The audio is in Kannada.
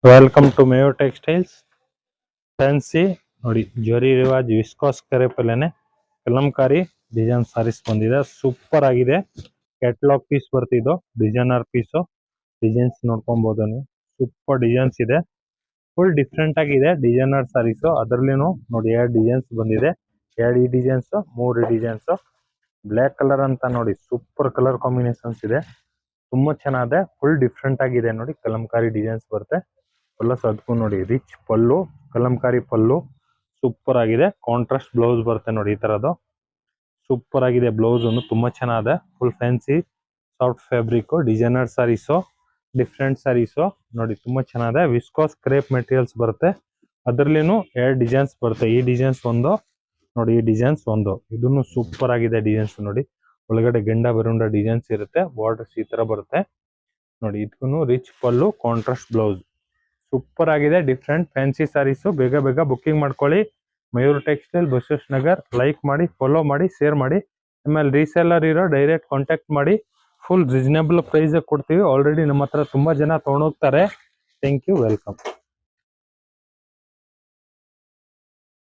Welcome to Mayo textiles fancy ನೋಡಿ ಜರಿ ರಿವಾಜ್ ವಿಸ್ಕಾಸ್ ಕರೆಪಲ್ಲೆನೆ ಕಲಂಕಾರಿ ಡಿಸೈನ್ ಸಾರೀಸ್ ಬಂದಿದೆ. ಸೂಪರ್ ಆಗಿದೆ. ಕ್ಯಾಟಲಾಗ್ ಪೀಸ್ ಬರ್ತಿದ್ದು ಡಿಸೈನರ್ ಪೀಸು. ಡಿಸೈನ್ಸ್ ನೋಡ್ಕೊಬಹುದು ನೀವು. ಸೂಪರ್ ಡಿಸೈನ್ಸ್ ಇದೆ. ಫುಲ್ ಡಿಫ್ರೆಂಟ್ ಆಗಿದೆ ಡಿಸೈನರ್ ಸಾರೀಸು. ಅದರಲ್ಲಿನೂ ನೋಡಿ 2 ಡಿಸೈನ್ಸ್ ಬಂದಿದೆ. 2 ಈ ಡಿಸೈನ್ಸ್ 3 ಡಿಸೈನ್ಸ್. ಬ್ಲ್ಯಾಕ್ ಕಲರ್ ಅಂತ ನೋಡಿ ಸೂಪರ್ ಕಲರ್ ಕಾಂಬಿನೇಷನ್ಸ್ ಇದೆ. ತುಂಬಾ ಚೆನ್ನಾಗಿದೆ. ಫುಲ್ ಡಿಫ್ರೆಂಟ್ ಆಗಿದೆ ನೋಡಿ. ಕಲಂಕಾರಿ ಡಿಸೈನ್ಸ್ ಬರುತ್ತೆ. ಪ್ಲಸ್ ಅದಕ್ಕೂ ನೋಡಿ ರಿಚ್ ಪಲ್ಲು, ಕಲಂಕಾರಿ ಪಲ್ಲು ಸೂಪರ್ ಆಗಿದೆ. ಕಾಂಟ್ರಾಸ್ಟ್ ಬ್ಲೌಸ್ ಬರುತ್ತೆ ನೋಡಿ ಈ ತರದ್ದು. ಸೂಪರ್ ಆಗಿದೆ ಬ್ಲೌಸ್ ಒಂದು ತುಂಬಾ ಚೆನ್ನಾಗಿದೆ. Full fancy soft fabric designer saris, different saris ನೋಡಿ ತುಂಬಾ ಚೆನ್ನಾಗಿದೆ. ವಿಸ್ಕಾಸ್ ಕ್ರೇಪ್ ಮೆಟೀರಿಯಲ್ಸ್ ಬರುತ್ತೆ. ಅದರಲ್ಲಿನೂ 2 ಡಿಸೈನ್ಸ್ ಬರುತ್ತೆ. ಈ ಡಿಸೈನ್ಸ್ ಒಂದು ನೋಡಿ, ಈ ಡಿಸೈನ್ಸ್ ಒಂದು. ಇದನ್ನು ಸೂಪರ್ ಆಗಿದೆ ಡಿಸೈನ್ಸ್ ನೋಡಿ. ಒಳಗಡೆ ಗೆಂಡ ಬರುಂಡ ಡಿಸೈನ್ಸ್ ಇರುತ್ತೆ. ಬಾರ್ಡರ್ಸ್ ಈ ತರ ಬರುತ್ತೆ ನೋಡಿ. ಇದಕ್ಕೂ ರಿಚ್ ಪಲ್ಲು, ಕಾಂಟ್ರಾಸ್ಟ್ ಬ್ಲೌಸ್ ಸೂಪರ್ ಆಗಿದೆ. ಡಿಫ್ರೆಂಟ್ ಫ್ಯಾನ್ಸಿ ಸಾರೀಸು. ಬೇಗ ಬೇಗ ಬುಕ್ಕಿಂಗ್ ಮಾಡ್ಕೊಳ್ಳಿ. ಮಯೂರ್ ಟೆಕ್ಸ್ಟೈಲ್, ಬಸವೇಶ್ ನಗರ್. ಲೈಕ್ ಮಾಡಿ, ಫಾಲೋ ಮಾಡಿ, ಶೇರ್ ಮಾಡಿ. ಆಮೇಲೆ ರೀಸೆಲ್ಲರ್ ಇರೋ ಡೈರೆಕ್ಟ್ ಕಾಂಟ್ಯಾಕ್ಟ್ ಮಾಡಿ. ಫುಲ್ ರೀಸನೇಬಲ್ ಪ್ರೈಸ್ ಕೊಡ್ತೀವಿ. ಆಲ್ರೆಡಿ ನಮ್ಮ ಹತ್ರ ತುಂಬಾ ಜನ ತಗೊಂಡೋಗ್ತಾರೆ. Thank you, welcome.